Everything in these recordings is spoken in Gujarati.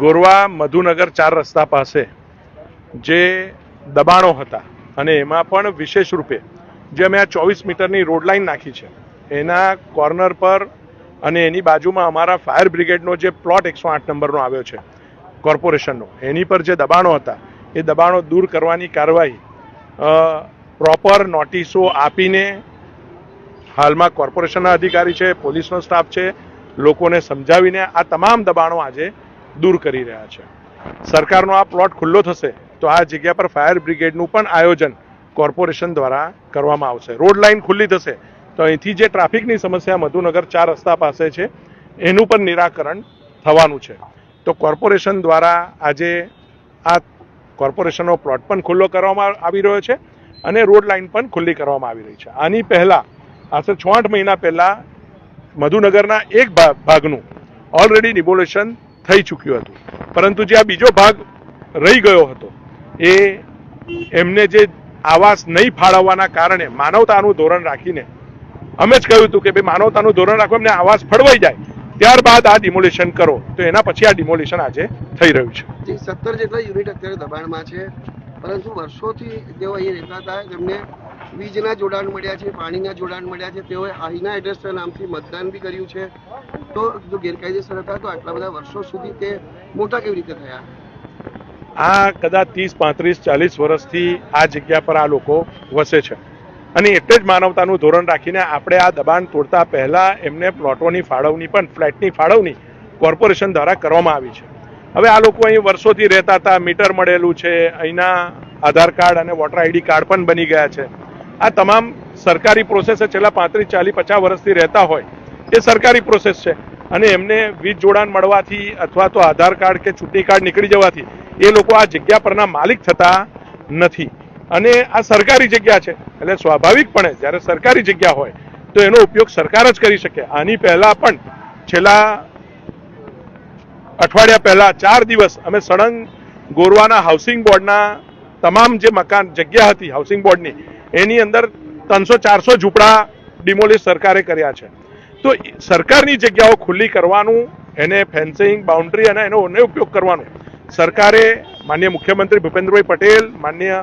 ગોરવા મધુનગર 4 રસ્તા પાસે જે દબાણો હતા અને એમાં પણ વિશેષ રૂપે જે અમે આ 24 મીટરની રોડ લાઈન નાખી છે એના કોર્નર પર અને એની બાજુમાં અમારા ફાયર બ્રિગેડનો જે પ્લોટ 108 નંબરનો આવ્યો છે કોર્પોરેશનનો, એની પર જે દબાણો હતા એ દબાણો દૂર કરવાની કાર્યવાહી પ્રોપર નોટિસો આપીને હાલમાં કોર્પોરેશનના અધિકારી છે, પોલીસનો સ્ટાફ છે, લોકોને સમજાવીને આ તમામ દબાણો આજે દૂર કરી રહ્યા છે. સરકારનો આ પ્લોટ ખુલ્લો થશે તો આ જગ્યા પર ફાયર બ્રિગેડનું પણ આયોજન કોર્પોરેશન દ્વારા કરવામાં આવશે. રોડ લાઇન ખુલ્લી થશે તો અહીંથી જે ટ્રાફિકની સમસ્યા મધુનગર 4 રસ્તા પાસે છે એનું પણ નિરાકરણ થવાનું છે. તો કોર્પોરેશન દ્વારા આજે આ કોર્પોરેશનનો પ્લોટ પણ ખુલ્લો કરવામાં આવી રહ્યો છે અને રોડ લાઇન પણ ખુલ્લી કરવામાં આવી રહી છે. આની પહેલા આશરે 6-8 મહિના પહેલા મધુનગરના એક ભાગનું ઓલરેડી ડિમોલેશન થઈ ચૂક્યું હતું, પરંતુ જે આ બીજો ભાગ રહી ગયો હતો એ એમને જે આવાસ નહીં ફાળવવાના કારણે માનવતાનું ધોરણ રાખીને અમે જ કહ્યું હતું કે ભાઈ માનવતાનું ધોરણ રાખો, એમને આવાસ ફળવાઈ જાય ત્યારબાદ આ ડિમોલેશન કરો, તો એના પછી આ ડિમોલેશન આજે થઈ રહ્યું છે. 17 જેટલા યુનિટ અત્યારે દબાણમાં છે, પરંતુ વર્ષોથી તેઓ અહીં રહેતા હતા, તેમને વીજના જોડાણ મળ્યા છે, પાણીના જોડાણ મળ્યા છે, તેઓએ અહીંના એડ્રેસના નામથી મતદાન બી કર્યું છે. તો જો ગેરકાયદેસર હતા તો આટલા બધા વર્ષો સુધી તે મોટા કેવી રીતે થયા? આ કદાચ 30, 35, 40 વર્ષથી આ જગ્યા પર આ લોકો વસે છે અને એટલે જ માનવતાનું ધોરણ રાખીને આપણે આ દબાણ તોડતા પહેલા એમને પ્લોટોની ફાળવણી પણ ફ્લેટની ફાળવણી કોર્પોરેશન દ્વારા કરવામાં આવી છે. હવે આ લોકો અહીં વર્ષોથી રહેતા હતા, મીટર મળેલું છે, અહીંના આધાર કાર્ડ અને વોટર આઈડી કાર્ડ પણ બની ગયા છે. આ તમામ સરકારી પ્રોસેસ છે, છેલ્લા 35, 40, 50 વર્ષથી રહેતા હોય એ સરકારી પ્રોસેસ છે અને એમને વીજ જોડાણ મળવાથી અથવા તો આધાર કાર્ડ કે ચૂંટણી કાર્ડ નીકળી જવાથી એ લોકો આ જગ્યા પરના માલિક થતા નથી અને આ સરકારી જગ્યા છે એટલે સ્વાભાવિકપણે જ્યારે સરકારી જગ્યા હોય તો એનો ઉપયોગ સરકાર જ કરી શકે. આની પહેલા પણ છેલ્લા અઠવાડિયા પહેલા 4 દિવસ અમે સળંગ ગોરવાના હાઉસિંગ બોર્ડના તમામ જે મકાન જગ્યા હતી હાઉસિંગ બોર્ડની એની અંદર 300-400 ઝૂંપડા ડિમોલિશ સરકારે કર્યા છે. તો સરકારની જગ્યાઓ ખુલ્લી કરવાનું, એને ફેન્સિંગ, બાઉન્ડ્રી અને એનો ઉપયોગ કરવાનું સરકારે માનનીય મુખ્યમંત્રી ભૂપેન્દ્રભાઈ પટેલ, માનનીય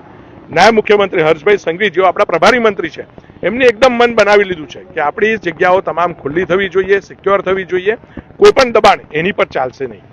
નાયબ મુખ્યમંત્રી હર્ષભાઈ સંઘવી જેઓ આપણા પ્રભારી મંત્રી છે એમને એકદમ મન બનાવી લીધું છે કે આપણી જગ્યાઓ તમામ ખુલ્લી થવી જોઈએ, સિક્યોર થવી જોઈએ, કોઈ પણ દબાણ એની પર ચાલશે નહીં.